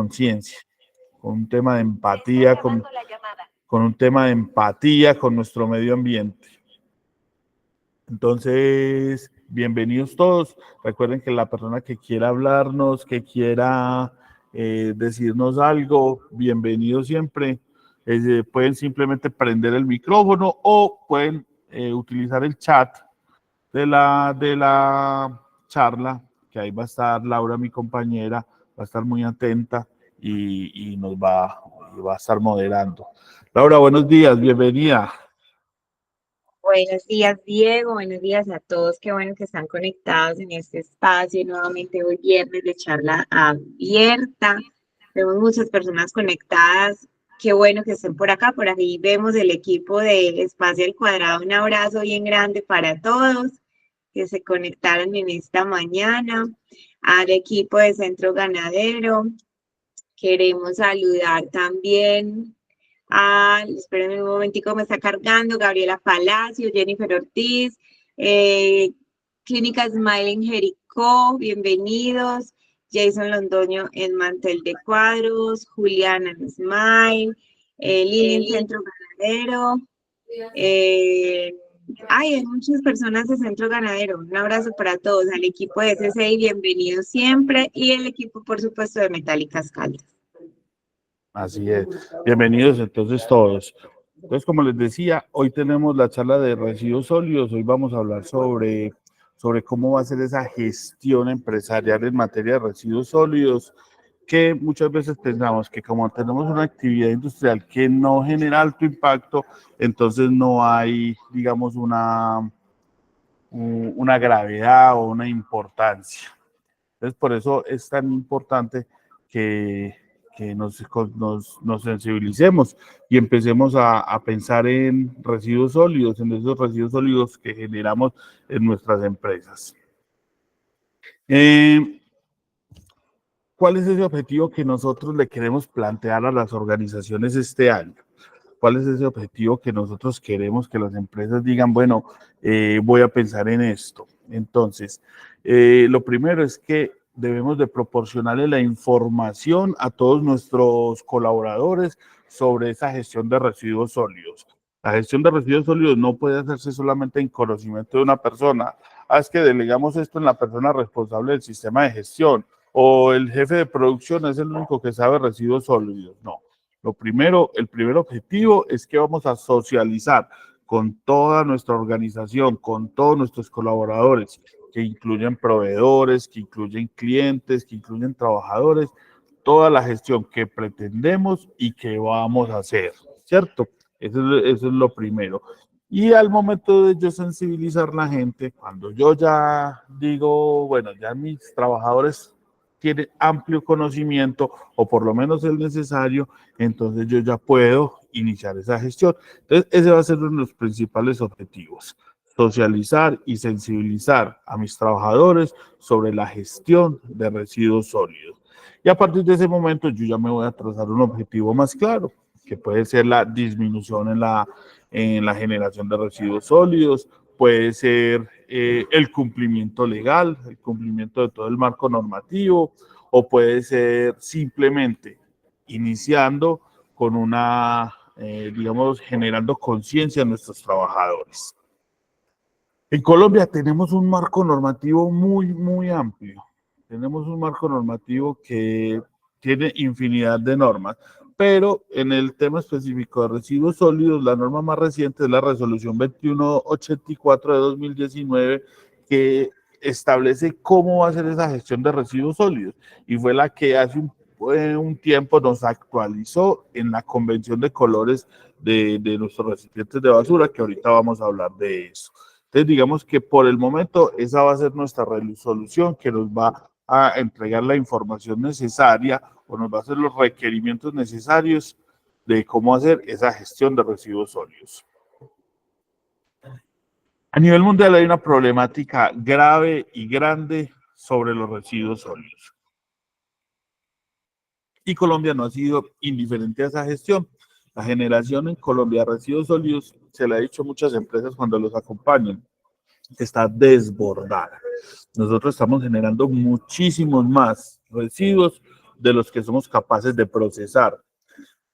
conciencia, con un tema de empatía, con un tema de empatía con nuestro medio ambiente. Entonces, bienvenidos todos. Recuerden que la persona que quiera hablarnos, que quiera decirnos algo, bienvenido siempre. Pueden simplemente prender el micrófono o pueden utilizar el chat de la charla, que ahí va a estar Laura, mi compañera, va a estar muy atenta y nos va a estar moderando. Laura, buenos días, bienvenida. Buenos días, Diego. Buenos días a todos. Qué bueno que están conectados en este espacio. Nuevamente hoy viernes de charla abierta. Vemos muchas personas conectadas. Qué bueno que estén por acá. Por ahí vemos el equipo de Espacio al Cuadrado. Un abrazo bien grande para todos que se conectaron en esta mañana. Al equipo de Centro Ganadero. Queremos saludar también. Espérenme un momentico, me está cargando. Gabriela Palacio, Jennifer Ortiz, Clínica Smile en Jericó, bienvenidos. Jason Londoño en Mantel de Cuadros, Juliana en Smile, Lili en Centro Ganadero. Hay muchas personas de Centro Ganadero. Un abrazo para todos, al equipo de SCI, bienvenidos siempre, y el equipo, por supuesto, de Metálicas Caldas. Así es. Bienvenidos entonces todos. Entonces, como les decía, hoy tenemos la charla de residuos sólidos. Hoy vamos a hablar sobre cómo va a ser esa gestión empresarial en materia de residuos sólidos, que muchas veces pensamos que como tenemos una actividad industrial que no genera alto impacto, entonces no hay, digamos, una gravedad o una importancia. Entonces, por eso es tan importante que nos sensibilicemos y empecemos a pensar en residuos sólidos, en esos residuos sólidos que generamos en nuestras empresas. ¿Cuál es ese objetivo que nosotros le queremos plantear a las organizaciones este año? ¿Cuál es ese objetivo que nosotros queremos que las empresas digan, bueno, voy a pensar en esto? Entonces, lo primero es que debemos de proporcionarle la información a todos nuestros colaboradores sobre esa gestión de residuos sólidos. La gestión de residuos sólidos no puede hacerse solamente en conocimiento de una persona. Es que delegamos esto en la persona responsable del sistema de gestión o el jefe de producción es el único que sabe residuos sólidos. No. El primer objetivo es que vamos a socializar con toda nuestra organización, con todos nuestros colaboradores, que incluyen proveedores, que incluyen clientes, que incluyen trabajadores, toda la gestión que pretendemos y que vamos a hacer, ¿cierto? Eso es lo primero. Y al momento de yo sensibilizar a la gente, cuando yo ya digo, bueno, ya mis trabajadores tienen amplio conocimiento o por lo menos el necesario, entonces yo ya puedo iniciar esa gestión. Entonces, ese va a ser uno de los principales objetivos, socializar y sensibilizar a mis trabajadores sobre la gestión de residuos sólidos. Y a partir de ese momento yo ya me voy a trazar un objetivo más claro, que puede ser la disminución en la generación de residuos sólidos, puede ser el cumplimiento legal, el cumplimiento de todo el marco normativo, o puede ser simplemente iniciando con digamos, generando conciencia en nuestros trabajadores. En Colombia tenemos un marco normativo muy, muy amplio. Tenemos un marco normativo que tiene infinidad de normas, pero en el tema específico de residuos sólidos, la norma más reciente es la resolución 2184 de 2019, que establece cómo va a ser esa gestión de residuos sólidos, y fue la que hace un tiempo nos actualizó en la convención de colores de nuestros recipientes de basura, que ahorita vamos a hablar de eso. Entonces, digamos que por el momento esa va a ser nuestra resolución que nos va a entregar la información necesaria o nos va a hacer los requerimientos necesarios de cómo hacer esa gestión de residuos sólidos. A nivel mundial hay una problemática grave y grande sobre los residuos sólidos. Y Colombia no ha sido indiferente a esa gestión. La generación en Colombia de residuos sólidos, se le ha dicho a muchas empresas cuando los acompañan, está desbordada. Nosotros estamos generando muchísimos más residuos de los que somos capaces de procesar.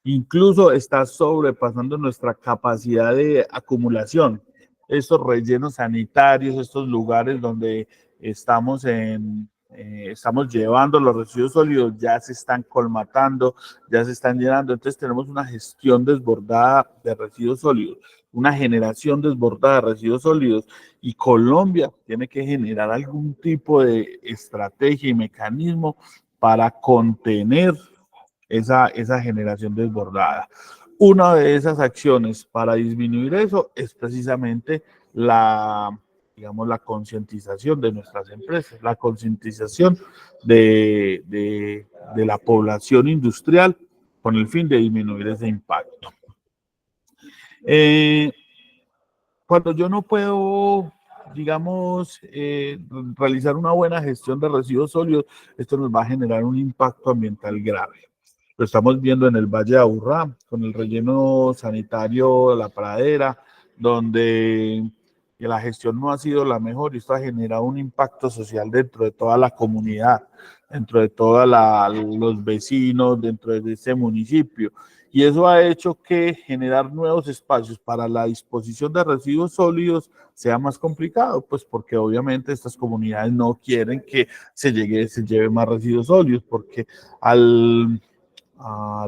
Incluso está sobrepasando nuestra capacidad de acumulación. Estos rellenos sanitarios, estos lugares donde estamos llevando los residuos sólidos, ya se están colmatando, ya se están llenando. Entonces tenemos una gestión desbordada de residuos sólidos, una generación desbordada de residuos sólidos, y Colombia tiene que generar algún tipo de estrategia y mecanismo para contener esa generación desbordada. Una de esas acciones para disminuir eso es precisamente digamos, la concientización de nuestras empresas, la concientización de la población industrial con el fin de disminuir ese impacto. Cuando yo no puedo, digamos, realizar una buena gestión de residuos sólidos, esto nos va a generar un impacto ambiental grave. Lo estamos viendo en el Valle de Aburrá, con el relleno sanitario de La Pradera, donde la gestión no ha sido la mejor y esto ha generado un impacto social dentro de toda la comunidad, dentro de todos los vecinos, dentro de ese municipio. Y eso ha hecho que generar nuevos espacios para la disposición de residuos sólidos sea más complicado, pues porque obviamente estas comunidades no quieren que se lleve más residuos sólidos, porque al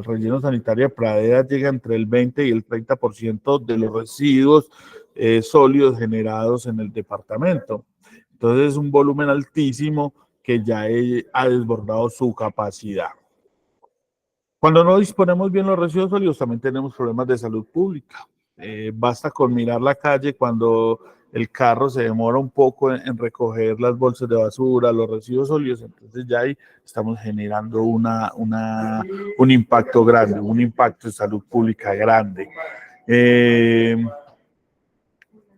relleno sanitario de Pradera llega entre el 20 y el 30% de los residuos sólidos generados en el departamento. Entonces es un volumen altísimo que ya ha desbordado su capacidad. Cuando no disponemos bien los residuos sólidos, también tenemos problemas de salud pública. Basta con mirar la calle cuando el carro se demora un poco en recoger las bolsas de basura, los residuos sólidos, entonces ya ahí estamos generando un impacto grande, un impacto de salud pública grande.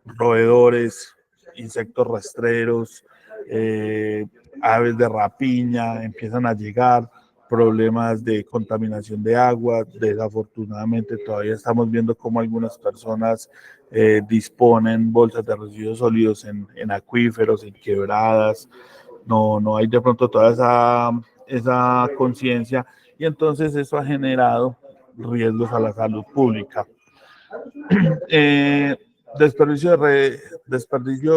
Roedores, insectos rastreros, aves de rapiña empiezan a llegar, problemas de contaminación de agua. Desafortunadamente todavía estamos viendo cómo algunas personas disponen bolsas de residuos sólidos en acuíferos, en quebradas. No hay de pronto toda esa conciencia, y entonces eso ha generado riesgos a la salud pública. Desperdicio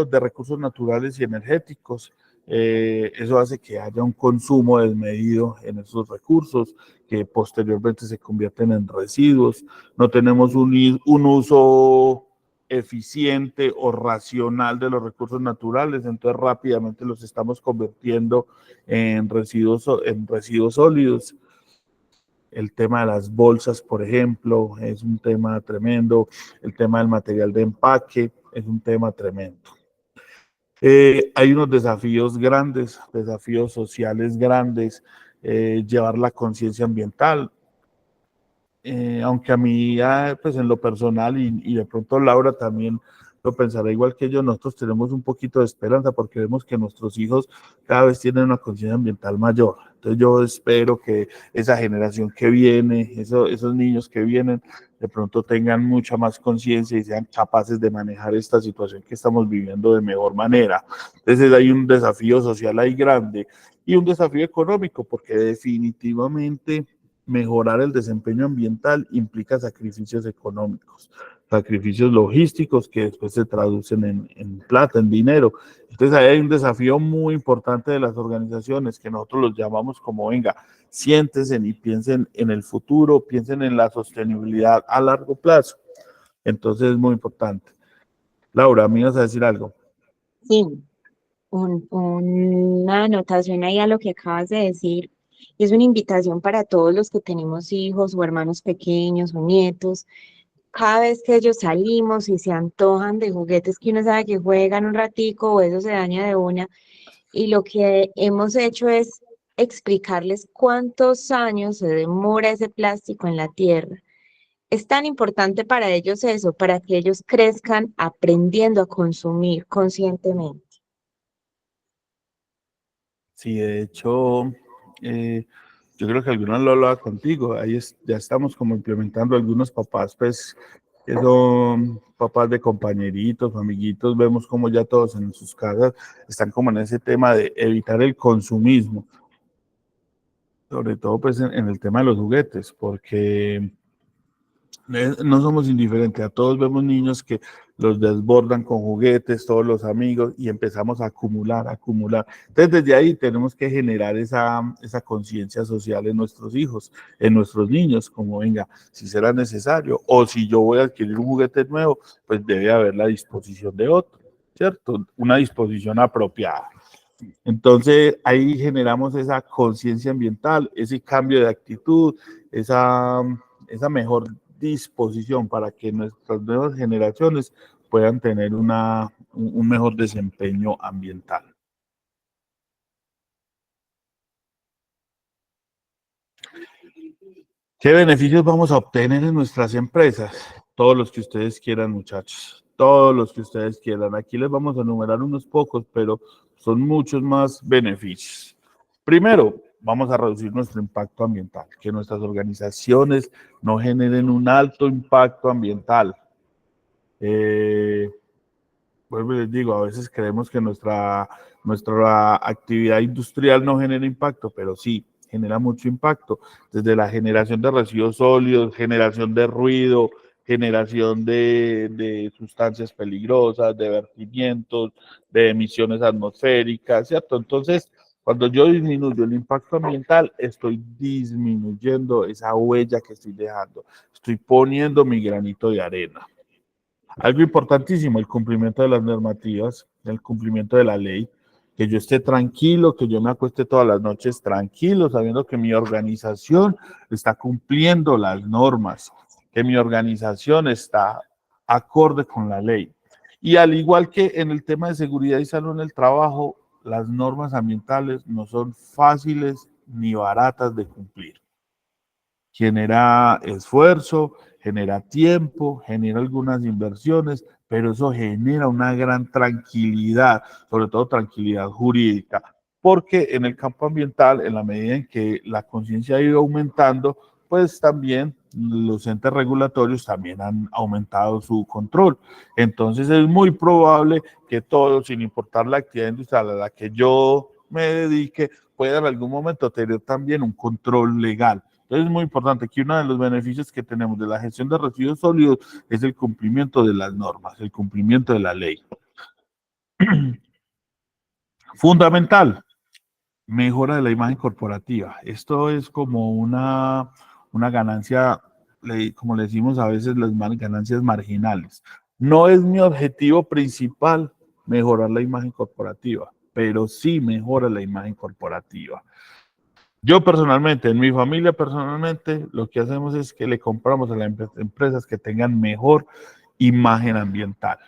de recursos naturales y energéticos. Eso hace que haya un consumo desmedido en esos recursos que posteriormente se convierten en residuos. No tenemos un uso eficiente o racional de los recursos naturales, entonces rápidamente los estamos convirtiendo en residuos sólidos. El tema de las bolsas, por ejemplo, es un tema tremendo. El tema del material de empaque es un tema tremendo. Hay unos desafíos grandes, desafíos sociales grandes, llevar la conciencia ambiental. Aunque a mí, pues en lo personal, y de pronto Laura también lo pensará igual que yo, nosotros tenemos un poquito de esperanza porque vemos que nuestros hijos cada vez tienen una conciencia ambiental mayor. Entonces yo espero que esa generación que viene, esos niños que vienen, de pronto tengan mucha más conciencia y sean capaces de manejar esta situación que estamos viviendo de mejor manera. Entonces hay un desafío social ahí grande y un desafío económico, porque definitivamente mejorar el desempeño ambiental implica sacrificios económicos, sacrificios logísticos que después se traducen en plata, en dinero. Entonces ahí hay un desafío muy importante de las organizaciones que nosotros los llamamos como, venga, siéntense y piensen en el futuro, piensen en la sostenibilidad a largo plazo. Entonces es muy importante. Laura, ¿me ibas a decir algo? Sí, una anotación ahí a lo que acabas de decir. Y es una invitación para todos los que tenemos hijos o hermanos pequeños o nietos. Cada vez que ellos salimos y se antojan de juguetes que uno sabe que juegan un ratico o eso se daña de una, y lo que hemos hecho es explicarles cuántos años se demora ese plástico en la tierra. Es tan importante para ellos eso, para que ellos crezcan aprendiendo a consumir conscientemente. Sí, de hecho, yo creo que algunos lo hablaba contigo. Ya estamos como implementando algunos papás, pues, que son papás de compañeritos, amiguitos. Vemos como ya todos en sus casas están como en ese tema de evitar el consumismo. sobre todo pues en el tema de los juguetes, porque no somos indiferentes, a todos vemos niños que los desbordan con juguetes, todos los amigos, y empezamos a acumular, a acumular. Entonces, desde ahí tenemos que generar esa conciencia social en nuestros hijos, en nuestros niños, como venga, si será necesario, o si yo voy a adquirir un juguete nuevo, pues debe haber la disposición de otro, ¿cierto? Una disposición apropiada. Entonces, ahí generamos esa conciencia ambiental, ese cambio de actitud, esa mejor disposición para que nuestras nuevas generaciones puedan tener un mejor desempeño ambiental. ¿Qué beneficios vamos a obtener en nuestras empresas? Todos los que ustedes quieran, muchachos. Todos los que ustedes quieran. Aquí les vamos a enumerar unos pocos, pero son muchos más beneficios. Primero, vamos a reducir nuestro impacto ambiental, que nuestras organizaciones no generen un alto impacto ambiental. Vuelvo y les digo, a veces creemos que nuestra actividad industrial no genera impacto, pero sí, genera mucho impacto, desde la generación de residuos sólidos, generación de ruido, generación de sustancias peligrosas, de vertimientos, de emisiones atmosféricas, ¿cierto? Entonces, cuando yo disminuyo el impacto ambiental, estoy disminuyendo esa huella que estoy dejando, estoy poniendo mi granito de arena. Algo importantísimo, el cumplimiento de las normativas, el cumplimiento de la ley, que yo esté tranquilo, que yo me acueste todas las noches tranquilo, sabiendo que mi organización está cumpliendo las normas, que mi organización está acorde con la ley. Y al igual que en el tema de seguridad y salud en el trabajo, las normas ambientales no son fáciles ni baratas de cumplir. Genera esfuerzo, genera tiempo, genera algunas inversiones, pero eso genera una gran tranquilidad, sobre todo tranquilidad jurídica, porque en el campo ambiental, en la medida en que la conciencia ha ido aumentando, pues también los entes regulatorios también han aumentado su control. Entonces es muy probable que todos, sin importar la actividad industrial a la que yo me dedique, pueda en algún momento tener también un control legal. Entonces es muy importante que uno de los beneficios que tenemos de la gestión de residuos sólidos es el cumplimiento de las normas, el cumplimiento de la ley. Fundamental, mejora de la imagen corporativa. Esto es como una ganancia, como le decimos a veces, las ganancias marginales. No es mi objetivo principal mejorar la imagen corporativa, pero sí mejora la imagen corporativa. Yo personalmente, en mi familia personalmente, lo que hacemos es que le compramos a las empresas que tengan mejor imagen ambiental.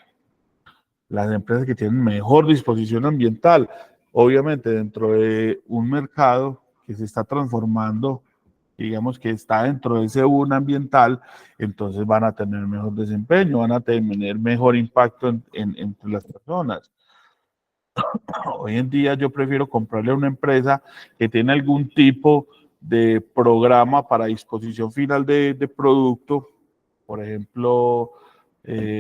Las empresas que tienen mejor disposición ambiental, obviamente dentro de un mercado que se está transformando, digamos que está dentro de ese boom ambiental, entonces van a tener mejor desempeño, van a tener mejor impacto entre las personas. Hoy en día yo prefiero comprarle a una empresa que tiene algún tipo de programa para disposición final de producto. Por ejemplo,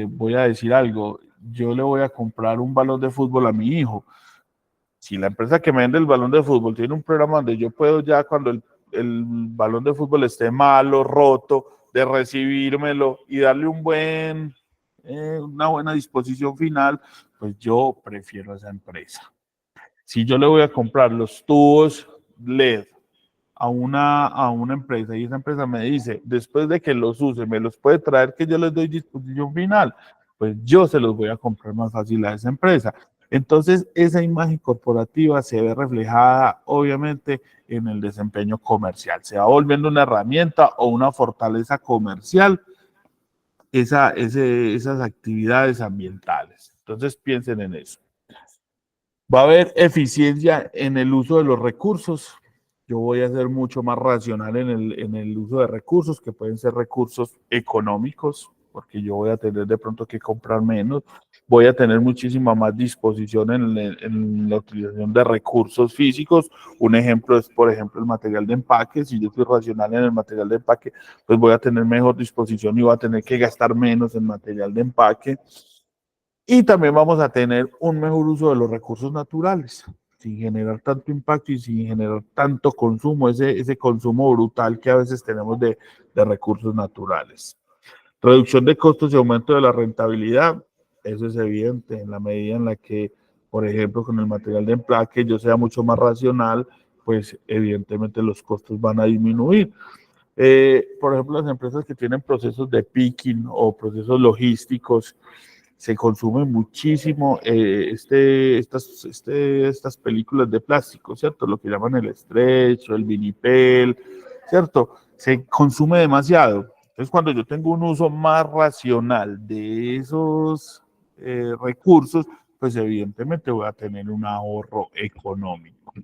voy a decir algo, yo le voy a comprar un balón de fútbol a mi hijo. Si la empresa que me vende el balón de fútbol tiene un programa donde yo puedo ya cuando el balón de fútbol esté malo, roto, de recibírmelo y darle una buena disposición final, pues yo prefiero esa empresa. Si yo le voy a comprar los tubos LED a una empresa y esa empresa me dice, después de que los use, me los puede traer que yo les doy disposición final, pues yo se los voy a comprar más fácil a esa empresa. Entonces, esa imagen corporativa se ve reflejada, obviamente, en el desempeño comercial. Se va volviendo una herramienta o una fortaleza comercial esas actividades ambientales. Entonces, piensen en eso. Va a haber eficiencia en el uso de los recursos. Yo voy a ser mucho más racional en el uso de recursos, que pueden ser recursos económicos, porque yo voy a tener de pronto que comprar menos. Voy a tener muchísima más disposición en la utilización de recursos físicos. Un ejemplo es, por ejemplo, el material de empaque. Si yo soy racional en el material de empaque, pues voy a tener mejor disposición y voy a tener que gastar menos en material de empaque. Y también vamos a tener un mejor uso de los recursos naturales. sin generar tanto impacto y sin generar tanto consumo, ese consumo brutal que a veces tenemos de recursos naturales. Reducción de costos y aumento de la rentabilidad, eso es evidente en la medida en la que, por ejemplo, con el material de empaque yo sea mucho más racional, pues evidentemente los costos van a disminuir. Por ejemplo, las empresas que tienen procesos de picking o procesos logísticos, se consume muchísimo estas películas de plástico, ¿cierto? Lo que llaman el stretch o el vinipel, ¿cierto? Se consume demasiado. Entonces, cuando yo tengo un uso más racional de esos recursos, pues evidentemente voy a tener un ahorro económico.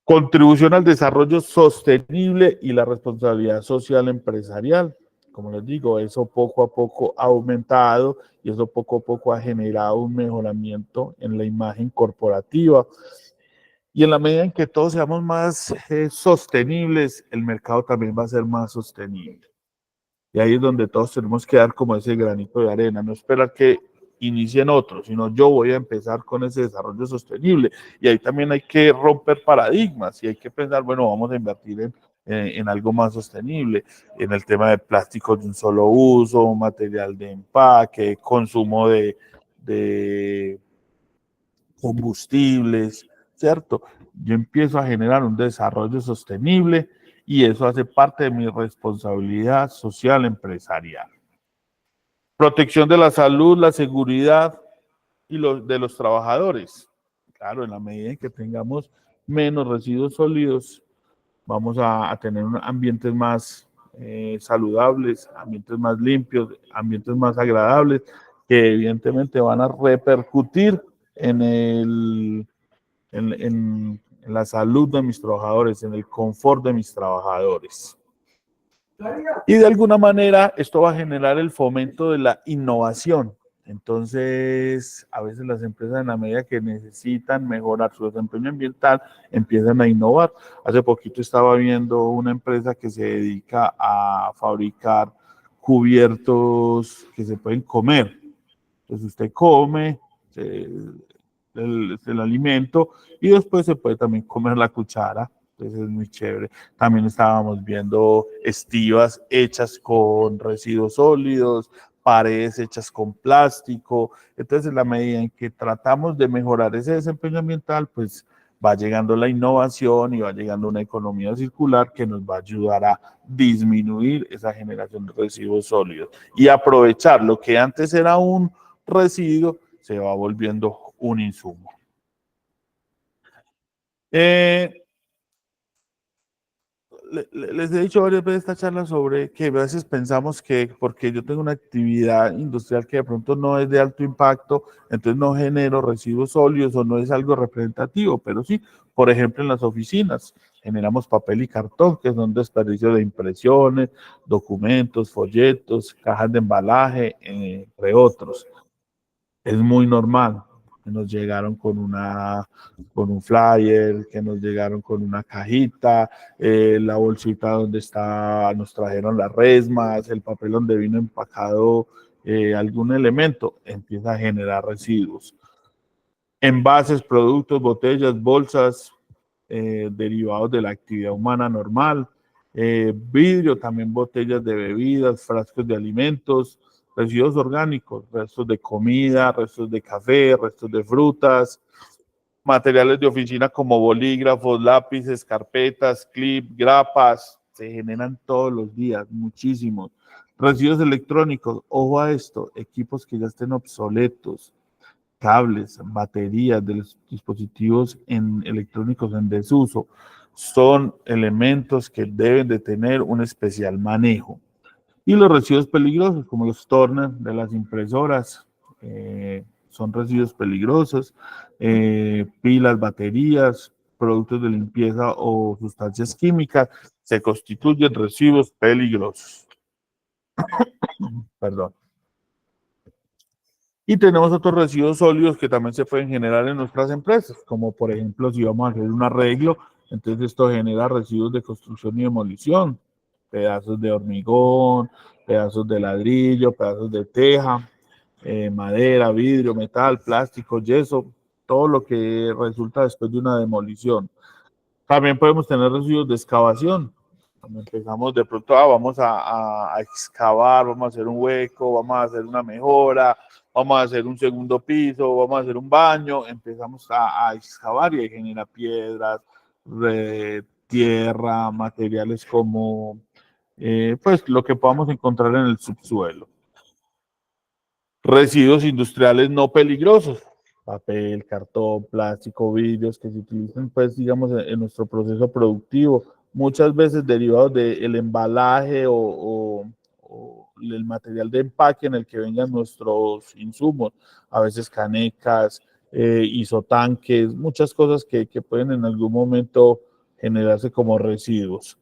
Contribución al desarrollo sostenible y la responsabilidad social empresarial. Como les digo, eso poco a poco ha aumentado y eso poco a poco ha generado un mejoramiento en la imagen corporativa. Y en la medida en que todos seamos más sostenibles, el mercado también va a ser más sostenible. Y ahí es donde todos tenemos que dar como ese granito de arena, no esperar que inicien otros, sino yo voy a empezar con ese desarrollo sostenible. Y ahí también hay que romper paradigmas y hay que pensar, bueno, vamos a invertir en algo más sostenible, en el tema de plásticos de un solo uso, material de empaque, consumo de combustibles, ¿cierto? Yo empiezo a generar un desarrollo sostenible y eso hace parte de mi responsabilidad social empresarial. Protección de la salud, la seguridad y de los trabajadores. Claro, en la medida en que tengamos menos residuos sólidos, vamos a tener ambientes más saludables, ambientes más limpios, ambientes más agradables, que evidentemente van a repercutir en la salud de mis trabajadores, en el confort de mis trabajadores. Y de alguna manera esto va a generar el fomento de la innovación. Entonces, a veces las empresas en la medida que necesitan mejorar su desempeño ambiental, empiezan a innovar. Hace poquito estaba viendo una empresa que se dedica a fabricar cubiertos que se pueden comer. Entonces usted come el alimento y después se puede también comer la cuchara. Entonces es muy chévere. También estábamos viendo estivas hechas con residuos sólidos, paredes hechas con plástico. Entonces, en la medida en que tratamos de mejorar ese desempeño ambiental, pues va llegando la innovación y va llegando una economía circular que nos va a ayudar a disminuir esa generación de residuos sólidos y aprovechar lo que antes era un residuo, se va volviendo un insumo. Les he dicho varias veces esta charla sobre que a veces pensamos que porque yo tengo una actividad industrial que de pronto no es de alto impacto, entonces no genero residuos sólidos o no es algo representativo, pero sí, por ejemplo, en las oficinas generamos papel y cartón, que son desperdicios de impresiones, documentos, folletos, cajas de embalaje, entre otros. Es muy normal que nos llegaron con un flyer, que nos llegaron con una cajita, la bolsita donde nos trajeron las resmas, el papel donde vino empacado algún elemento, empieza a generar residuos. Envases, productos, botellas, bolsas, derivados de la actividad humana normal, vidrio, también botellas de bebidas, frascos de alimentos, residuos orgánicos, restos de comida, restos de café, restos de frutas, materiales de oficina como bolígrafos, lápices, carpetas, clips, grapas, se generan todos los días, muchísimos. Residuos electrónicos, ojo a esto, equipos que ya estén obsoletos, cables, baterías de los dispositivos electrónicos en desuso, son elementos que deben de tener un especial manejo. Y los residuos peligrosos, como los torners de las impresoras, son residuos peligrosos, pilas, baterías, productos de limpieza o sustancias químicas, se constituyen residuos peligrosos. Perdón. Y tenemos otros residuos sólidos que también se pueden generar en nuestras empresas, como por ejemplo si vamos a hacer un arreglo, entonces esto genera residuos de construcción y demolición, pedazos de hormigón, pedazos de ladrillo, pedazos de teja, madera, vidrio, metal, plástico, yeso, todo lo que resulta después de una demolición. También podemos tener residuos de excavación. Cuando empezamos de pronto, vamos a excavar, vamos a hacer un hueco, vamos a hacer una mejora, vamos a hacer un segundo piso, vamos a hacer un baño, empezamos a excavar y ahí genera piedras, tierra, materiales como pues lo que podamos encontrar en el subsuelo. Residuos industriales no peligrosos, papel, cartón, plástico, vidrios que se utilizan, pues, digamos, en nuestro proceso productivo, muchas veces derivados del embalaje o el material de empaque en el que vengan nuestros insumos, a veces canecas, isotanques, muchas cosas que pueden en algún momento generarse como residuos.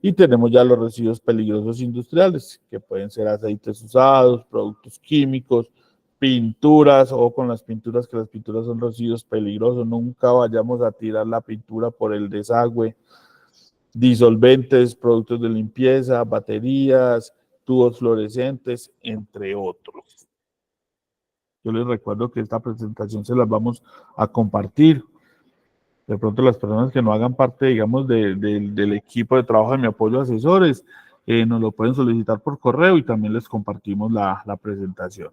Y tenemos ya los residuos peligrosos industriales, que pueden ser aceites usados, productos químicos, pinturas, o con las pinturas, que las pinturas son residuos peligrosos. Nunca vayamos a tirar la pintura por el desagüe. Disolventes, productos de limpieza, baterías, tubos fluorescentes, entre otros. Yo les recuerdo que esta presentación se las vamos a compartir. De pronto las personas que no hagan parte, digamos, del equipo de trabajo de Mi Apoyo Asesores, nos lo pueden solicitar por correo y también les compartimos la presentación.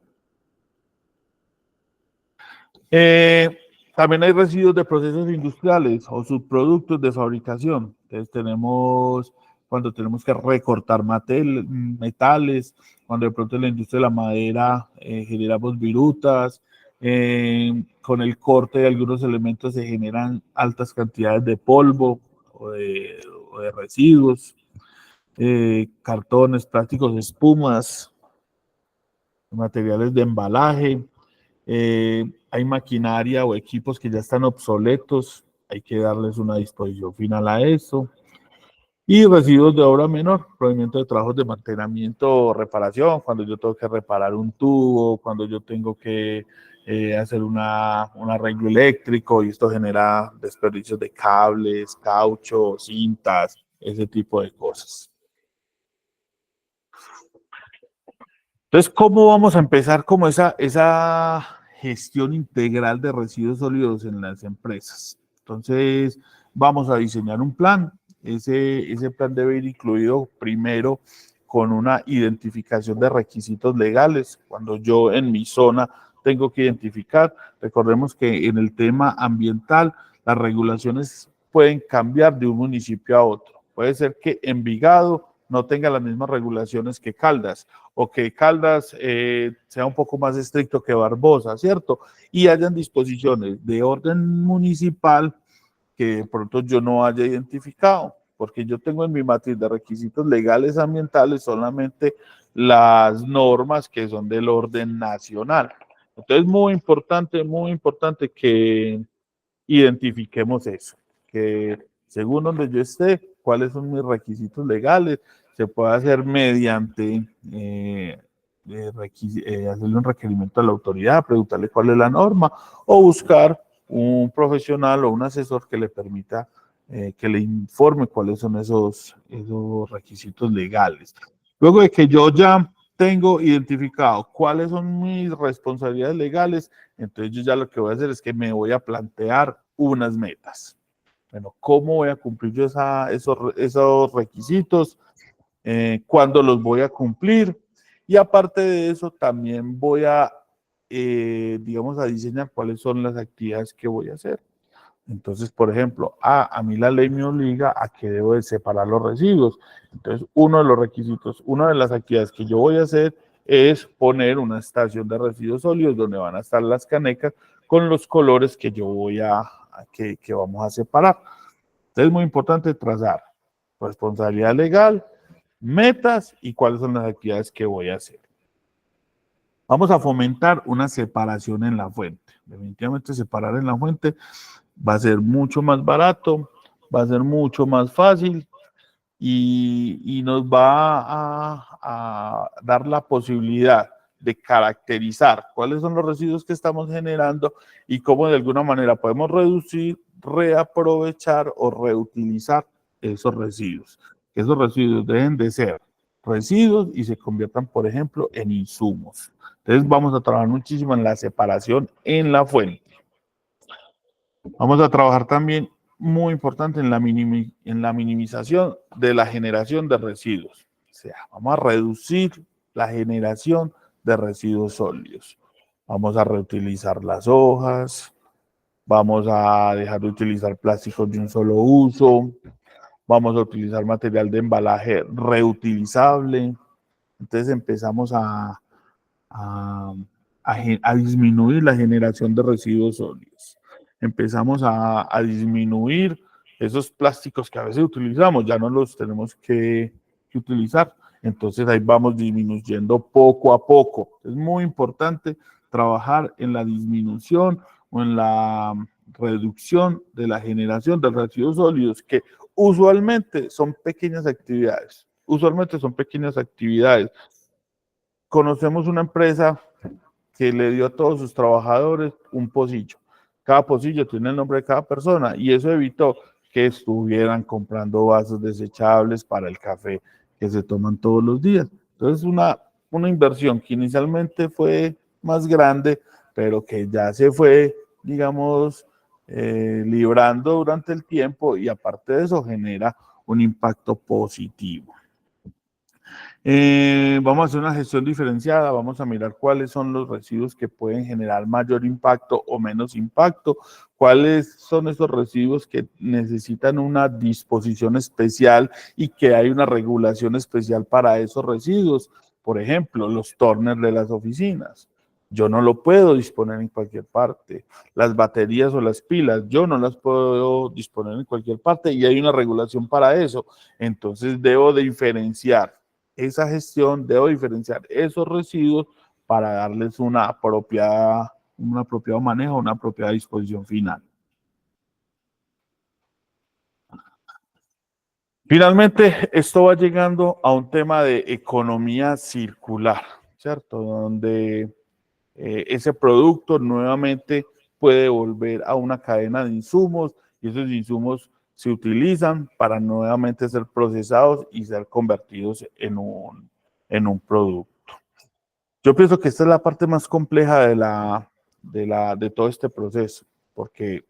También hay residuos de procesos industriales o subproductos de fabricación. Entonces tenemos, cuando tenemos que recortar metales, cuando de pronto en la industria de la madera generamos virutas, con el corte de algunos elementos se generan altas cantidades de polvo o de residuos, cartones, plásticos, espumas, materiales de embalaje. Hay maquinaria o equipos que ya están obsoletos, hay que darles una disposición final a eso. Y residuos de obra menor, proveniente de trabajos de mantenimiento o reparación, cuando yo tengo que reparar un tubo, cuando yo tengo que hacer un arreglo eléctrico, y esto genera desperdicios de cables, caucho, cintas, ese tipo de cosas. Entonces, ¿cómo vamos a empezar como esa gestión integral de residuos sólidos en las empresas? Entonces, vamos a diseñar un plan. Ese plan debe ir incluido primero con una identificación de requisitos legales. Cuando yo en mi zona tengo que identificar, recordemos que en el tema ambiental las regulaciones pueden cambiar de un municipio a otro. Puede ser que Envigado no tenga las mismas regulaciones que Caldas, o que Caldas sea un poco más estricto que Barbosa, ¿cierto? Y hayan disposiciones de orden municipal que de pronto yo no haya identificado, porque yo tengo en mi matriz de requisitos legales ambientales solamente las normas que son del orden nacional. Entonces, muy importante que identifiquemos eso, que según donde yo esté, cuáles son mis requisitos legales, se puede hacer mediante hacerle un requerimiento a la autoridad, preguntarle cuál es la norma, o buscar un profesional o un asesor que le permita que le informe cuáles son esos requisitos legales. Luego de que yo ya tengo identificado cuáles son mis responsabilidades legales, entonces yo ya lo que voy a hacer es que me voy a plantear unas metas. Bueno, ¿cómo voy a cumplir yo esos requisitos? ¿Cuándo los voy a cumplir? Y aparte de eso, también voy a, digamos, a diseñar cuáles son las actividades que voy a hacer. Entonces, por ejemplo, a mí la ley me obliga a que debo de separar los residuos. Entonces, uno de los requisitos, una de las actividades que yo voy a hacer es poner una estación de residuos sólidos donde van a estar las canecas con los colores que yo voy que vamos a separar. Entonces, es muy importante trazar responsabilidad legal, metas y cuáles son las actividades que voy a hacer. Vamos a fomentar una separación en la fuente. Definitivamente separar en la fuente va a ser mucho más barato, va a ser mucho más fácil y nos va a dar la posibilidad de caracterizar cuáles son los residuos que estamos generando y cómo de alguna manera podemos reducir, reaprovechar o reutilizar esos residuos. Que esos residuos dejen de ser residuos y se conviertan, por ejemplo, en insumos. Entonces vamos a trabajar muchísimo en la separación en la fuente. Vamos a trabajar también, muy importante, en la minimización de la generación de residuos. O sea, vamos a reducir la generación de residuos sólidos. Vamos a reutilizar las hojas, vamos a dejar de utilizar plásticos de un solo uso, vamos a utilizar material de embalaje reutilizable. Entonces empezamos a, a disminuir la generación de residuos sólidos. Empezamos a disminuir esos plásticos que a veces utilizamos, ya no los tenemos que utilizar. Entonces ahí vamos disminuyendo poco a poco. Es muy importante trabajar en la disminución o en la reducción de la generación de residuos sólidos, que usualmente son pequeñas actividades. Usualmente son pequeñas actividades. Conocemos una empresa que le dio a todos sus trabajadores un pocillo. Cada pocillo tiene el nombre de cada persona y eso evitó que estuvieran comprando vasos desechables para el café que se toman todos los días. Entonces, una inversión que inicialmente fue más grande, pero que ya se fue, digamos, librando durante el tiempo y aparte de eso genera un impacto positivo. Vamos a hacer una gestión diferenciada, vamos a mirar cuáles son los residuos que pueden generar mayor impacto o menos impacto, cuáles son esos residuos que necesitan una disposición especial y que hay una regulación especial para esos residuos. Por ejemplo, los turners de las oficinas. Yo no lo puedo disponer en cualquier parte. Las baterías o las pilas, yo no las puedo disponer en cualquier parte y hay una regulación para eso. Entonces debo diferenciar esa gestión, debo diferenciar esos residuos para darles un apropiado manejo, una apropiada disposición final. Finalmente, esto va llegando a un tema de economía circular, ¿cierto? Donde ese producto nuevamente puede volver a una cadena de insumos y esos insumos se utilizan para nuevamente ser procesados y ser convertidos en un producto. Yo pienso que esta es la parte más compleja de todo este proceso, porque,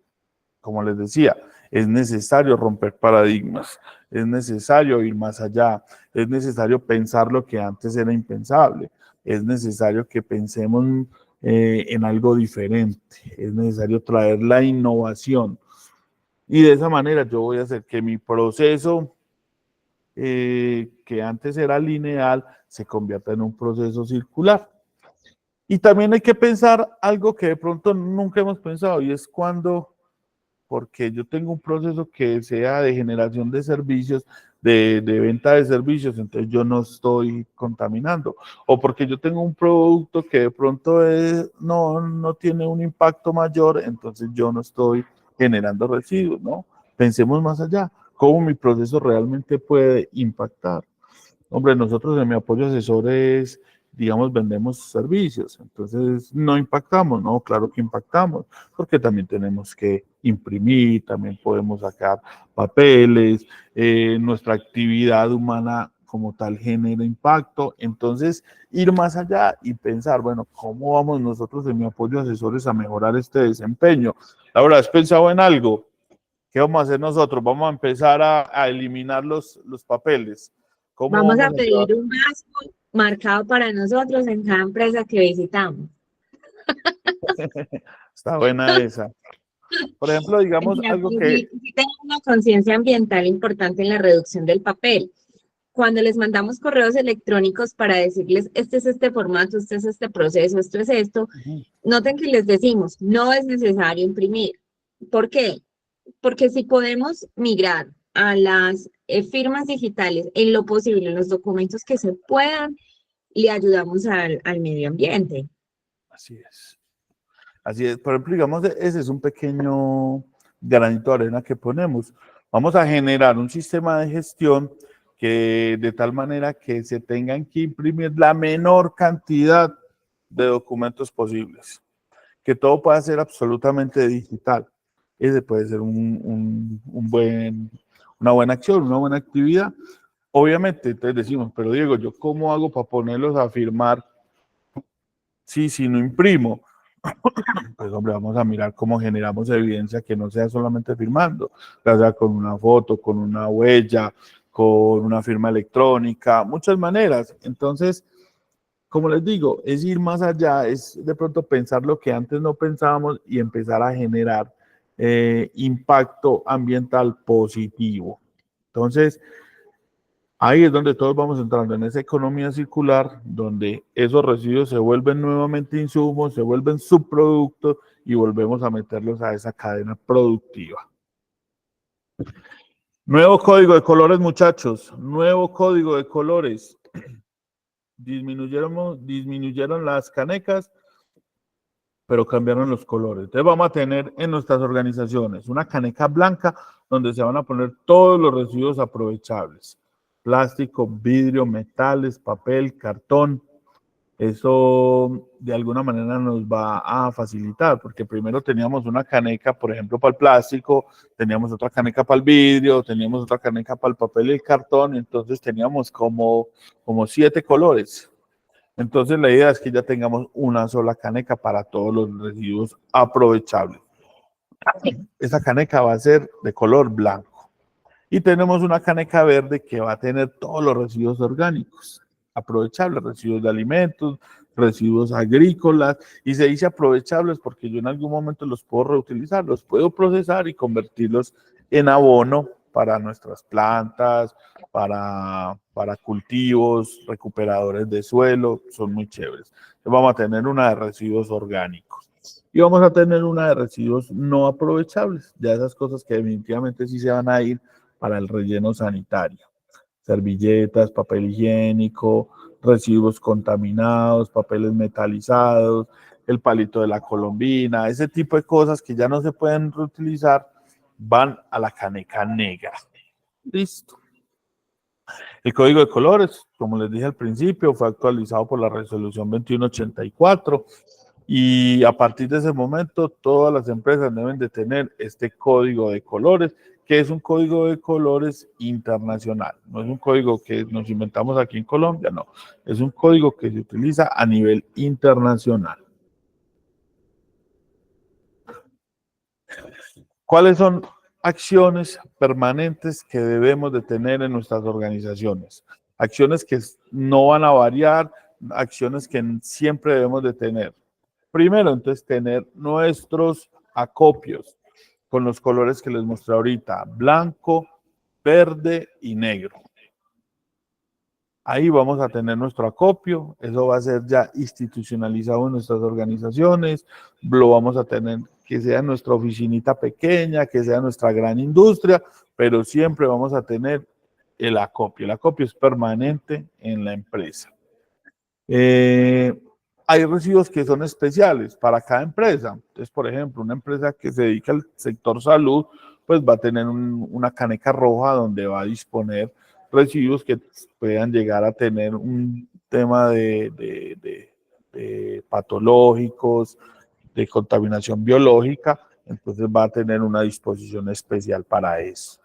como les decía, es necesario romper paradigmas, es necesario ir más allá, es necesario pensar lo que antes era impensable, es necesario que pensemos en algo diferente, es necesario traer la innovación. Y de esa manera yo voy a hacer que mi proceso, que antes era lineal, se convierta en un proceso circular. Y también hay que pensar algo que de pronto nunca hemos pensado y es cuando, porque yo tengo un proceso que sea de generación de servicios, de venta de servicios, entonces yo no estoy contaminando. O porque yo tengo un producto que de pronto no tiene un impacto mayor, entonces yo no estoy generando residuos, ¿no? Pensemos más allá, cómo mi proceso realmente puede impactar. Hombre, nosotros en mi apoyo asesores, digamos, vendemos servicios, entonces no impactamos, ¿no? Claro que impactamos, porque también tenemos que imprimir, también podemos sacar papeles, nuestra actividad humana como tal genera impacto, entonces ir más allá y pensar, bueno, ¿cómo vamos nosotros en mi apoyo asesores a mejorar este desempeño? Laura, ¿has pensado en algo? ¿Qué vamos a hacer nosotros? Vamos a empezar a eliminar los papeles. ¿Cómo Vamos a vamos a llevar? pedir un vaso marcado para nosotros en cada empresa que visitamos. Está buena esa. Por ejemplo, digamos Mira, algo que... sí tengo una conciencia ambiental importante en la reducción del papel. Cuando les mandamos correos electrónicos para decirles, este es este formato, este es este proceso, esto es esto, noten que les decimos, no es necesario imprimir. ¿Por qué? Porque si podemos migrar a las firmas digitales en lo posible, en los documentos que se puedan, le ayudamos al medio ambiente. Así es. Así es. Por ejemplo, digamos, ese es un pequeño granito de arena que ponemos. Vamos a generar un sistema de gestión que de tal manera que se tengan que imprimir la menor cantidad de documentos posibles. Que todo pueda ser absolutamente digital. Ese puede ser una buena acción, una buena actividad. Obviamente, entonces decimos, pero Diego, ¿yo cómo hago para ponerlos a firmar? Sí, si no imprimo. Pues hombre, vamos a mirar cómo generamos evidencia que no sea solamente firmando, ya sea con una foto, con una huella, con una firma electrónica, muchas maneras. Entonces, como les digo, es ir más allá, es de pronto pensar lo que antes no pensábamos y empezar a generar impacto ambiental positivo. Entonces, ahí es donde todos vamos entrando en esa economía circular, donde esos residuos se vuelven nuevamente insumos, se vuelven subproductos y volvemos a meterlos a esa cadena productiva. Nuevo código de colores, muchachos. Nuevo código de colores. Disminuyeron las canecas, pero cambiaron los colores. Entonces vamos a tener en nuestras organizaciones una caneca blanca donde se van a poner todos los residuos aprovechables. Plástico, vidrio, metales, papel, cartón. Eso de alguna manera nos va a facilitar, porque primero teníamos una caneca, por ejemplo, para el plástico, teníamos otra caneca para el vidrio, teníamos otra caneca para el papel y el cartón, entonces teníamos como 7 colores. Entonces la idea es que ya tengamos una sola caneca para todos los residuos aprovechables. Esa caneca va a ser de color blanco. Y tenemos una caneca verde que va a tener todos los residuos orgánicos, aprovechables, residuos de alimentos, residuos agrícolas, y se dice aprovechables porque yo en algún momento los puedo reutilizar, los puedo procesar y convertirlos en abono para nuestras plantas, para cultivos, recuperadores de suelo, son muy chéveres. Entonces vamos a tener una de residuos orgánicos y vamos a tener una de residuos no aprovechables, ya esas cosas que definitivamente sí se van a ir para el relleno sanitario. Servilletas, papel higiénico, residuos contaminados, papeles metalizados, el palito de la colombina, ese tipo de cosas que ya no se pueden reutilizar van a la caneca negra. Listo. El código de colores, como les dije al principio, fue actualizado por la resolución 2184 y a partir de ese momento todas las empresas deben de tener este código de colores, que es un código de colores internacional. No es un código que nos inventamos aquí en Colombia, no. Es un código que se utiliza a nivel internacional. ¿Cuáles son acciones permanentes que debemos de tener en nuestras organizaciones? Acciones que no van a variar, acciones que siempre debemos de tener. Primero, entonces, tener nuestros acopios con los colores que les mostré ahorita, blanco, verde y negro. Ahí vamos a tener nuestro acopio, eso va a ser ya institucionalizado en nuestras organizaciones, lo vamos a tener que sea nuestra oficinita pequeña, que sea nuestra gran industria, pero siempre vamos a tener el acopio es permanente en la empresa. Hay residuos que son especiales para cada empresa. Entonces, por ejemplo, una empresa que se dedica al sector salud, pues va a tener una caneca roja donde va a disponer residuos que puedan llegar a tener un tema de patológicos, de contaminación biológica, entonces va a tener una disposición especial para eso.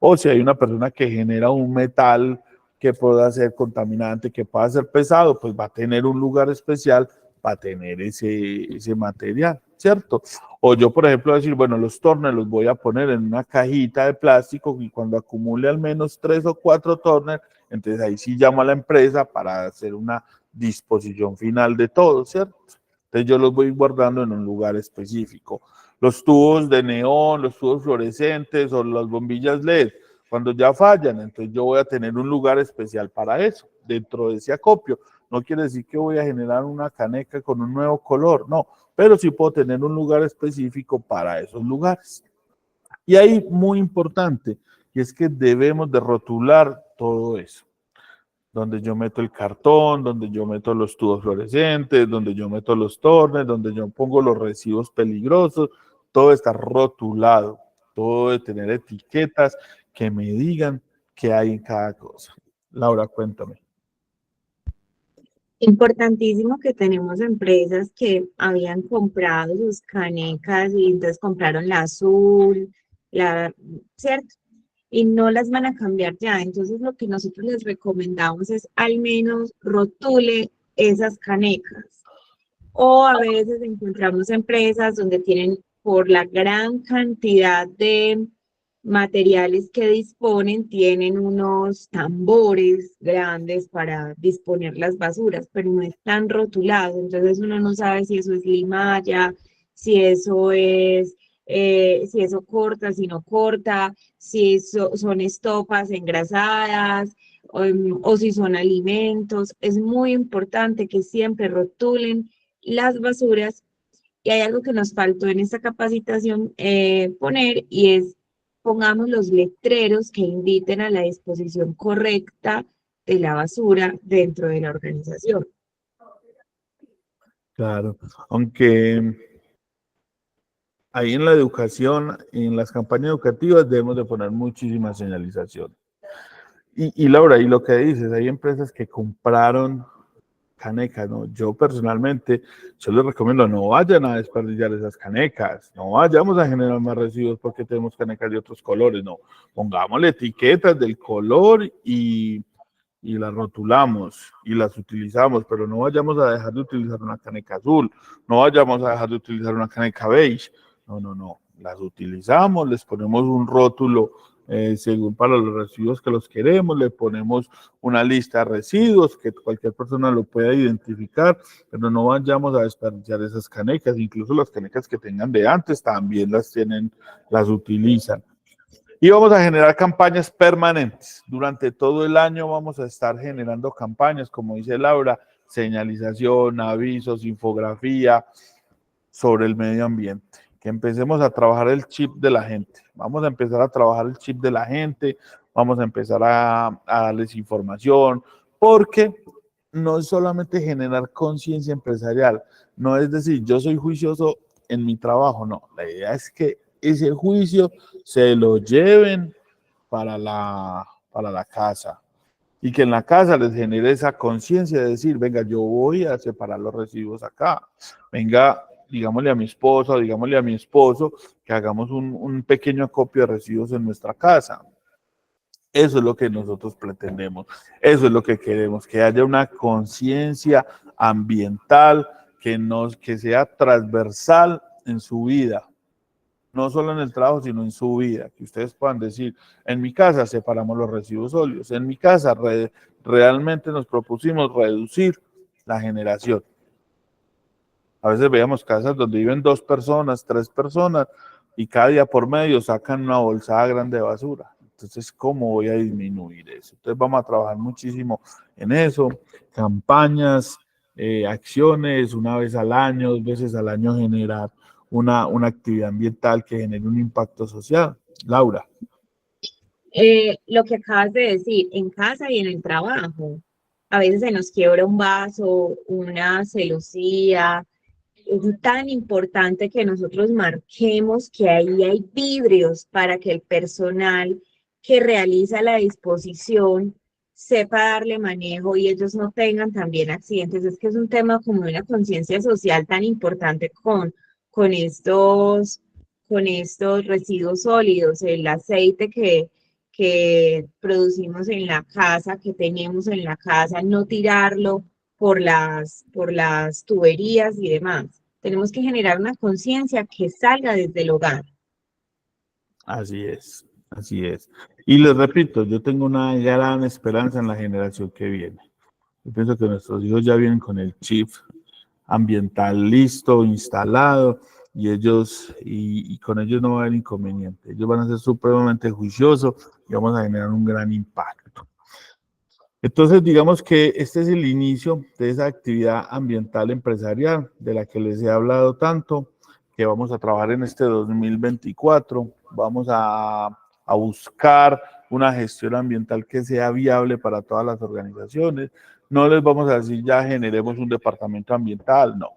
O si hay una persona que genera un metal que pueda ser contaminante, que pueda ser pesado, pues va a tener un lugar especial para tener ese material, ¿cierto? O yo, por ejemplo, decir, bueno, los torners los voy a poner en una cajita de plástico y cuando acumule al menos 3 o 4 torners, entonces ahí sí llamo a la empresa para hacer una disposición final de todo, ¿cierto? Entonces yo los voy guardando en un lugar específico. Los tubos de neón, los tubos fluorescentes o las bombillas LED, cuando ya fallan, entonces yo voy a tener un lugar especial para eso, dentro de ese acopio. No quiere decir que voy a generar una caneca con un nuevo color, no, pero sí puedo tener un lugar específico para esos lugares. Y ahí muy importante, y es que debemos de rotular todo eso. Donde yo meto el cartón, donde yo meto los tubos fluorescentes, donde yo meto los tornes, donde yo pongo los residuos peligrosos, todo está rotulado, todo de tener etiquetas que me digan qué hay en cada cosa. Laura, cuéntame. Importantísimo que tenemos empresas que habían comprado sus canecas y entonces compraron la azul, ¿cierto? Y no las van a cambiar ya. Entonces lo que nosotros les recomendamos es al menos rotule esas canecas. O a veces encontramos empresas donde tienen, por la gran cantidad de materiales que disponen, tienen unos tambores grandes para disponer las basuras, pero no están rotulados, entonces uno no sabe si eso es limalla, si eso es, si eso corta, si no corta, si son estopas engrasadas o si son alimentos. Es muy importante que siempre rotulen las basuras. Y hay algo que nos faltó en esta capacitación poner y es pongamos los letreros que inviten a la disposición correcta de la basura dentro de la organización. Claro, aunque ahí en la educación, en las campañas educativas debemos de poner muchísima señalización. Y Laura, y lo que dices, hay empresas que compraron canecas, ¿no? Yo personalmente, yo les recomiendo, no vayan a desperdiciar esas canecas, no vayamos a generar más residuos porque tenemos canecas de otros colores, no. Pongámosle etiquetas del color y las rotulamos y las utilizamos, pero no vayamos a dejar de utilizar una caneca azul, no vayamos a dejar de utilizar una caneca beige, no, no, no, las utilizamos, les ponemos un rótulo según para los residuos que los queremos, le ponemos una lista de residuos que cualquier persona lo pueda identificar, pero no vayamos a desperdiciar esas canecas, incluso las canecas que tengan de antes también las tienen, las utilizan. Y vamos a generar campañas permanentes. Durante todo el año vamos a estar generando campañas, como dice Laura, señalización, avisos, infografía sobre el medio ambiente. Que empecemos a trabajar el chip de la gente. Vamos a empezar a trabajar el chip de la gente, vamos a empezar a darles información, porque no es solamente generar conciencia empresarial, no es decir, yo soy juicioso en mi trabajo, no, la idea es que ese juicio se lo lleven para la casa y que en la casa les genere esa conciencia de decir, venga, yo voy a separar los residuos acá, venga, digámosle a mi esposa o digámosle a mi esposo que hagamos un pequeño acopio de residuos en nuestra casa. Eso es lo que nosotros pretendemos, eso es lo que queremos, que haya una conciencia ambiental que sea transversal en su vida, no solo en el trabajo, sino en su vida, que ustedes puedan decir, en mi casa separamos los residuos sólidos, en mi casa realmente nos propusimos reducir la generación. A veces veíamos casas donde viven 2 personas, 3 personas, y cada día por medio sacan una bolsada grande de basura. Entonces, ¿cómo voy a disminuir eso? Entonces, vamos a trabajar muchísimo en eso, campañas, acciones, una vez al año, 2 veces al año generar una actividad ambiental que genere un impacto social. Laura. Lo que acabas de decir, en casa y en el trabajo, a veces se nos quiebra un vaso, una celosía. Es tan importante que nosotros marquemos que ahí hay vidrios para que el personal que realiza la disposición sepa darle manejo y ellos no tengan también accidentes. Es que es un tema como una conciencia social tan importante con estos, con estos residuos sólidos, el aceite que producimos en la casa, que tenemos en la casa, no tirarlo por las tuberías y demás. Tenemos que generar una conciencia que salga desde el hogar. Así es, así es. Y les repito, yo tengo una gran esperanza en la generación que viene. Yo pienso que nuestros hijos ya vienen con el chip ambiental listo, instalado, y con ellos no va a haber inconveniente. Ellos van a ser supremamente juiciosos y vamos a generar un gran impacto. Entonces, digamos que este es el inicio de esa actividad ambiental empresarial de la que les he hablado tanto, que vamos a trabajar en este 2024. Vamos a buscar una gestión ambiental que sea viable para todas las organizaciones. No les vamos a decir ya generemos un departamento ambiental, no.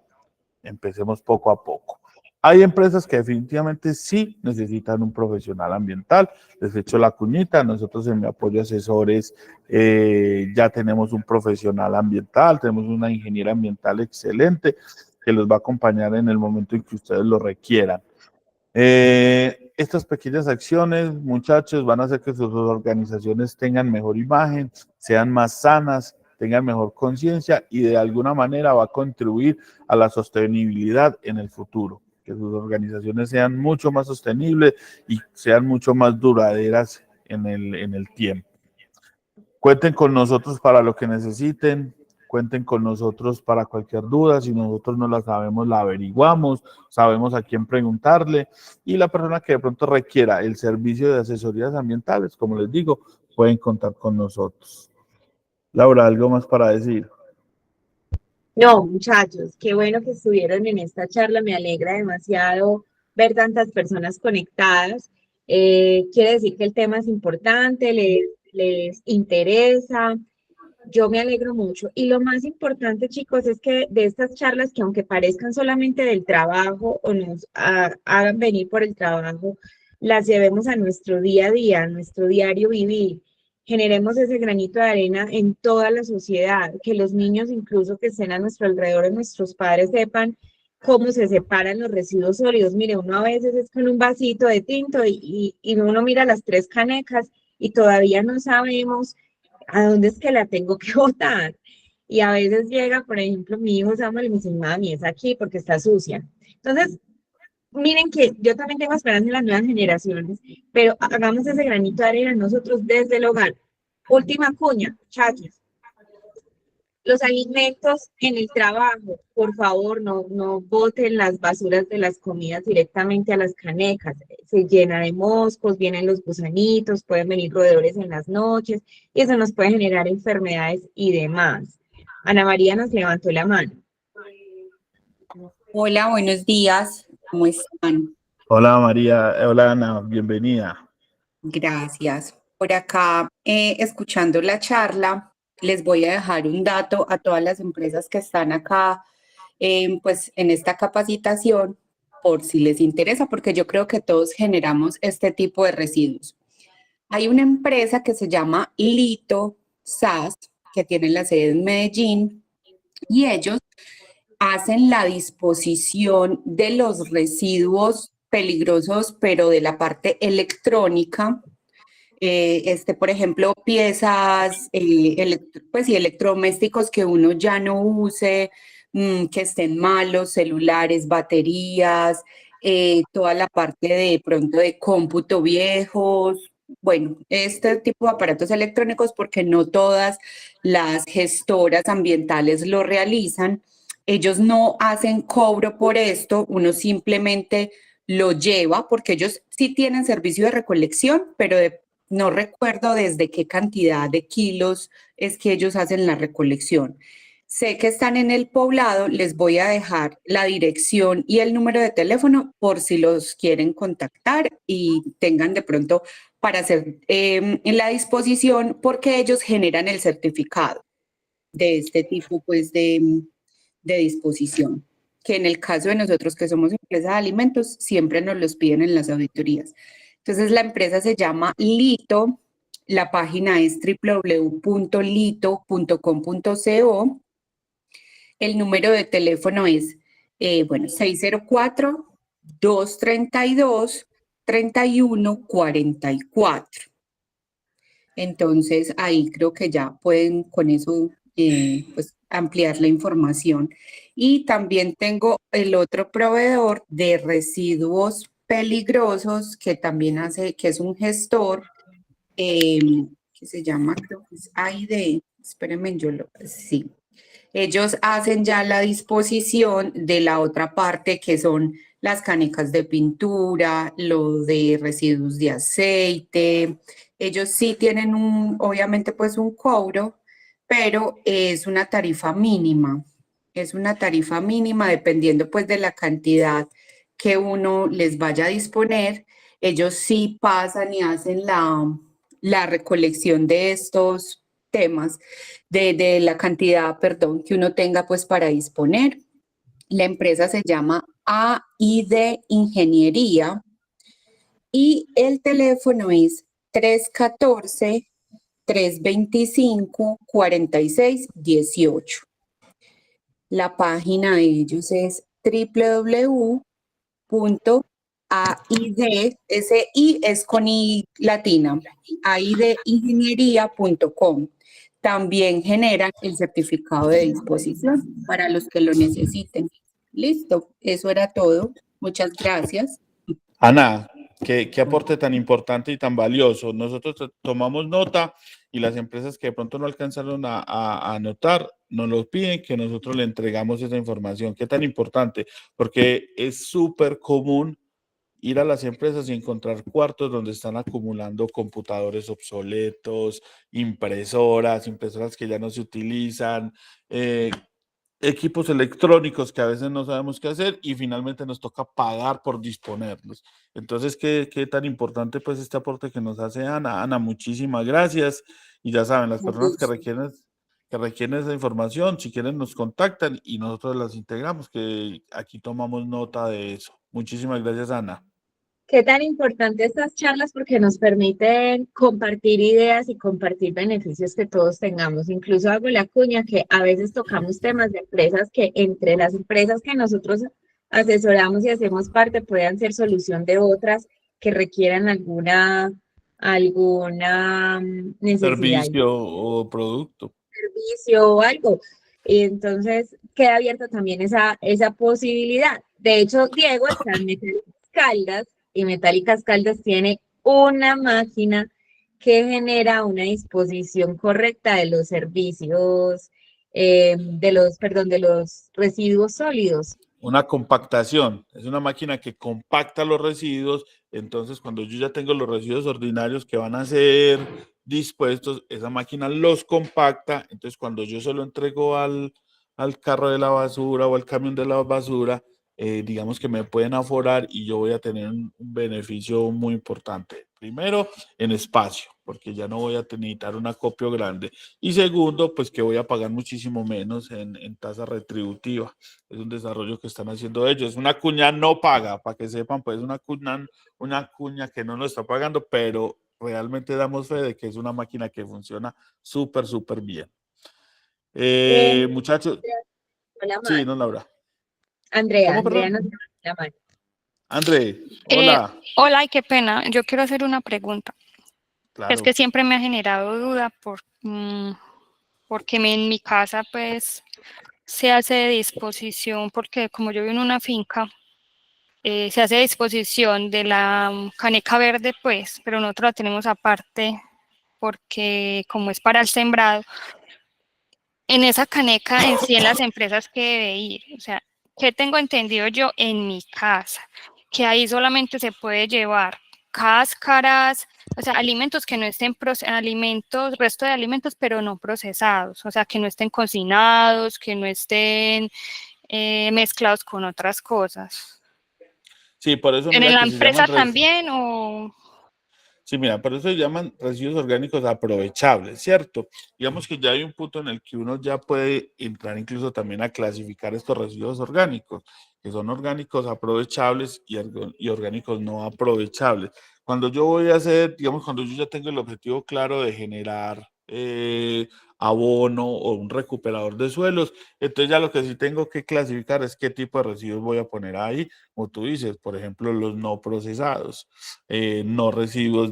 Empecemos poco a poco. Hay empresas que definitivamente sí necesitan un profesional ambiental. Les echo la cuñita. Nosotros en mi apoyo asesores ya tenemos un profesional ambiental, tenemos una ingeniera ambiental excelente que los va a acompañar en el momento en que ustedes lo requieran. Estas pequeñas acciones, muchachos, van a hacer que sus organizaciones tengan mejor imagen, sean más sanas tengan mejor conciencia y de alguna manera va a contribuir a la sostenibilidad en el futuro, que sus organizaciones sean mucho más sostenibles y sean mucho más duraderas en el tiempo. Cuenten con nosotros para lo que necesiten, cuenten con nosotros para cualquier duda, si nosotros no la sabemos, la averiguamos, sabemos a quién preguntarle y la persona que de pronto requiera el servicio de asesorías ambientales, como les digo, pueden contar con nosotros. Laura, ¿algo más para decir? No, muchachos, qué bueno que estuvieron en esta charla. Me alegra demasiado ver tantas personas conectadas. Quiere decir que el tema es importante, les interesa. Yo me alegro mucho. Y lo más importante, chicos, es que de estas charlas que aunque parezcan solamente del trabajo o nos hagan venir por el trabajo, las llevemos a nuestro día a día, a nuestro diario vivir. Generemos ese granito de arena en toda la sociedad, que los niños incluso que estén a nuestro alrededor, nuestros padres sepan cómo se separan los residuos sólidos. Mire, uno a veces es con un vasito de tinto y uno mira las tres canecas y todavía no sabemos ¿a dónde es que la tengo que botar? Y a veces llega, por ejemplo, mi hijo Samuel y me dice, mami, es aquí porque está sucia. Entonces, miren que yo también tengo esperanza en las nuevas generaciones, pero hagamos ese granito de arena nosotros desde el hogar. Última cuña, muchachos. Los alimentos en el trabajo, por favor, no boten las basuras de las comidas directamente a las canecas. Se llena de moscos, vienen los gusanitos, pueden venir roedores en las noches y eso nos puede generar enfermedades y demás. Ana María nos levantó la mano. Hola, buenos días. ¿Cómo están? Hola María, hola Ana, bienvenida. Gracias. Por acá, escuchando la charla, les voy a dejar un dato a todas las empresas que están acá, pues en esta capacitación, por si les interesa, porque yo creo que todos generamos este tipo de residuos. Hay una empresa que se llama Lito SAS, que tiene la sede en Medellín, y ellos hacen la disposición de los residuos peligrosos, pero de la parte electrónica. Por ejemplo, piezas, pues, y electrodomésticos que uno ya no use, que estén malos, celulares, baterías, toda la parte de pronto de cómputo viejos. Bueno, este tipo de aparatos electrónicos, porque no todas las gestoras ambientales lo realizan. Ellos no hacen cobro por esto, uno simplemente lo lleva, porque ellos sí tienen servicio de recolección, pero no recuerdo desde qué cantidad de kilos es que ellos hacen la recolección. Sé que están en el Poblado, les voy a dejar la dirección y el número de teléfono por si los quieren contactar y tengan de pronto para hacer en la disposición, porque ellos generan el certificado de este tipo pues de disposición, que en el caso de nosotros que somos empresa de alimentos, siempre nos los piden en las auditorías. Entonces la empresa se llama Lito, la página es www.lito.com.co, el número de teléfono es, 604-232-3144. Entonces ahí creo que ya pueden con eso pues ampliar la información. Y también tengo el otro proveedor de residuos peligrosos que también hace, que es un gestor eh, que se llama, creo que es AID. Espérenme, sí. Ellos hacen ya la disposición de la otra parte que son las canecas de pintura, lo de residuos de aceite. Ellos sí tienen obviamente pues un cobro, pero es una tarifa mínima. Es una tarifa mínima dependiendo pues de la cantidad que uno les vaya a disponer. Ellos sí pasan y hacen la recolección de estos temas, de la cantidad, perdón, que uno tenga pues para disponer. La empresa se llama AID Ingeniería y el teléfono es 314-325-4618. La página de ellos es www.aid, ese I es con I latina, aidingeniería.com. también generan el certificado de disposición para los que lo necesiten. Listo, eso era todo. Muchas gracias. Ana, qué aporte tan importante y tan valioso. Nosotros tomamos nota y las empresas que de pronto no alcanzaron a anotar, nos lo piden que nosotros le entregamos esa información. Qué tan importante, porque es súper común ir a las empresas y encontrar cuartos donde están acumulando computadores obsoletos, impresoras que ya no se utilizan, equipos electrónicos que a veces no sabemos qué hacer y finalmente nos toca pagar por disponerlos. Entonces, qué tan importante pues este aporte que nos hace Ana. Ana, muchísimas gracias. Y ya saben, las personas que requieren esa información, si quieren nos contactan y nosotros las integramos, que aquí tomamos nota de eso. Muchísimas gracias, Ana. Qué tan importante estas charlas porque nos permiten compartir ideas y compartir beneficios que todos tengamos. Incluso hago la cuña que a veces tocamos temas de empresas que entre las empresas que nosotros asesoramos y hacemos parte puedan ser solución de otras que requieran alguna necesidad, Servicio o producto. servicio o algo. Y entonces queda abierta también esa posibilidad. De hecho, Diego está en Metálicas Caldas y Metálicas Caldas tiene una máquina que genera una disposición correcta de los servicios, de los residuos sólidos. Una compactación, es una máquina que compacta los residuos, entonces cuando yo ya tengo los residuos ordinarios que van a ser dispuestos, esa máquina los compacta, entonces cuando yo se lo entrego al carro de la basura o al camión de la basura, digamos que me pueden aforar y yo voy a tener un beneficio muy importante. Primero, en espacio, porque ya no voy a necesitar un acopio grande. Y segundo, pues que voy a pagar muchísimo menos en tasa retributiva. Es un desarrollo que están haciendo ellos. Una cuña no paga, para que sepan, pues una cuña que no nos está pagando, pero realmente damos fe de que es una máquina que funciona súper bien. Muchachos, Hola, sí, no, Laura. Andrea ¿Cómo, nos perdón? levanta la mano. André, hola. Hola, y qué pena. Yo quiero hacer una pregunta. Es Claro. que siempre me ha generado duda porque en mi casa pues se hace de disposición, porque como yo vivo en una finca, se hace de disposición de la caneca verde pues, pero nosotros la tenemos aparte porque como es para el sembrado, en esa caneca en sí en las empresas que debe ir, o sea, ¿qué tengo entendido yo en mi casa? Que ahí solamente se puede llevar cáscaras, o sea, alimentos que no estén, alimentos, resto de alimentos, pero no procesados, o sea, que no estén cocinados, que no estén mezclados con otras cosas. Sí, por eso ¿En mira la que se llaman empresa también o...? Sí, mira, por eso se llaman residuos orgánicos aprovechables, ¿cierto? Digamos que ya hay un punto en el que uno ya puede entrar incluso también a clasificar estos residuos orgánicos, que son orgánicos aprovechables y orgánicos no aprovechables. Cuando yo voy a hacer, digamos, cuando yo ya tengo el objetivo claro de generar abono o un recuperador de suelos, entonces ya lo que sí tengo que clasificar es qué tipo de residuos voy a poner ahí, como tú dices, por ejemplo, los no procesados, no residuos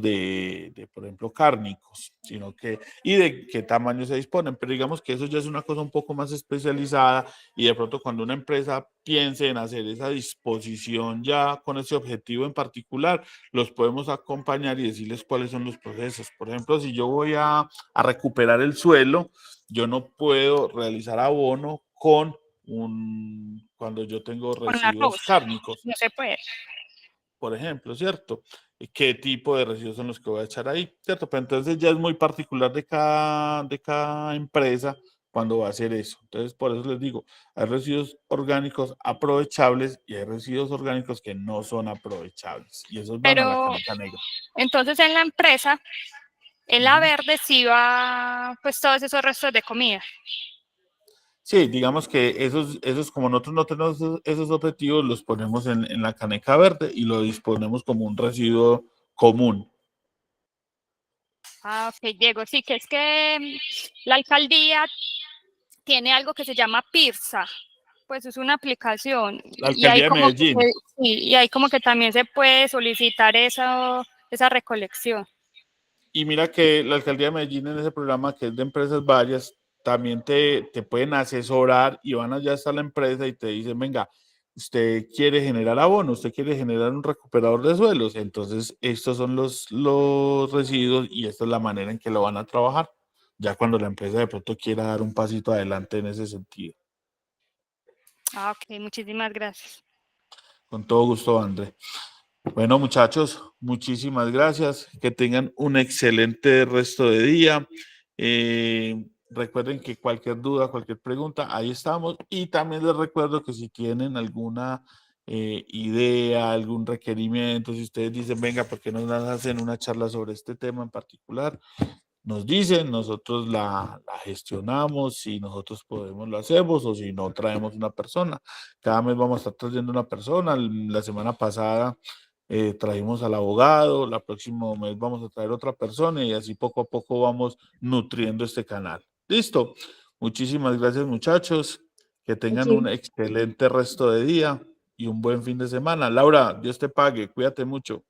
por ejemplo, cárnicos, sino que, y de qué tamaño se disponen. Pero digamos que eso ya es una cosa un poco más especializada y de pronto cuando una empresa piense en hacer esa disposición ya con ese objetivo en particular, los podemos acompañar y decirles cuáles son los procesos. Por ejemplo, si yo voy a recuperar el suelo, yo no puedo realizar abono cuando yo tengo Con residuos arroz, cárnicos, no se puede. por ejemplo, ¿cierto? ¿Qué tipo de residuos son los que voy a echar ahí? ¿Cierto? Pero entonces ya es muy particular de cada empresa cuando va a hacer eso. Entonces, por eso les digo, hay residuos orgánicos aprovechables y hay residuos orgánicos que no son aprovechables. Y esos van a la Pero caneca negra. entonces en la empresa, en la verde sí va pues todos esos restos de comida. Sí, digamos que esos como nosotros no tenemos esos objetivos, los ponemos en la caneca verde y lo disponemos como un residuo común. Ah, ok, Diego, sí, que es que la alcaldía tiene algo que se llama PIRSA, pues es una aplicación La y ahí alcaldía de como que, Medellín. sí, y ahí como que también se puede solicitar esa recolección. Y mira que la Alcaldía de Medellín en ese programa que es de empresas varias, también te pueden asesorar y van allá hasta la empresa y te dicen, venga, usted quiere generar abono, usted quiere generar un recuperador de suelos, entonces estos son los residuos y esta es la manera en que lo van a trabajar, ya cuando la empresa de pronto quiera dar un pasito adelante en ese sentido. Ah, ok, muchísimas gracias. Con todo gusto, André. Bueno, muchachos, muchísimas gracias. Que tengan un excelente resto de día. Recuerden que cualquier duda, cualquier pregunta, ahí estamos. Y también les recuerdo que si tienen alguna idea, algún requerimiento, si ustedes dicen, venga, ¿por qué no nos hacen una charla sobre este tema en particular? Nos dicen, nosotros la gestionamos, si nosotros podemos lo hacemos o si no traemos una persona. Cada mes vamos a estar trayendo una persona. La semana pasada trajimos al abogado, la próximo mes vamos a traer otra persona y así poco a poco vamos nutriendo este canal. Listo. Muchísimas gracias, muchachos. Que tengan un excelente resto de día y un buen fin de semana. Laura, Dios te pague. Cuídate mucho.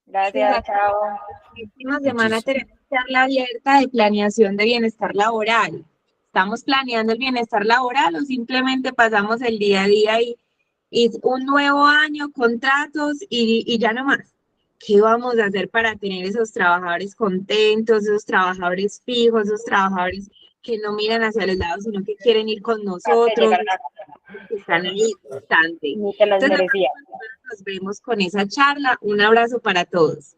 Gracias, chao. La próxima semana tenemos charla abierta de planeación de bienestar laboral. ¿Estamos planeando el bienestar laboral o simplemente pasamos el día a día y un nuevo año, contratos y ya no más? ¿Qué vamos a hacer para tener esos trabajadores contentos, esos trabajadores fijos, esos trabajadores que no miran hacia los lados, sino que quieren ir con nosotros, que están ahí constantes? Ni te las Entonces, merecía. nos vemos con esa charla. Un abrazo para todos.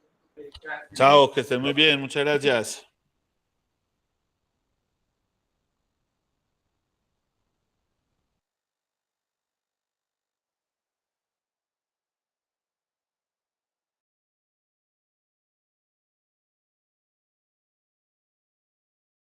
Chao, que estén muy bien. Muchas gracias.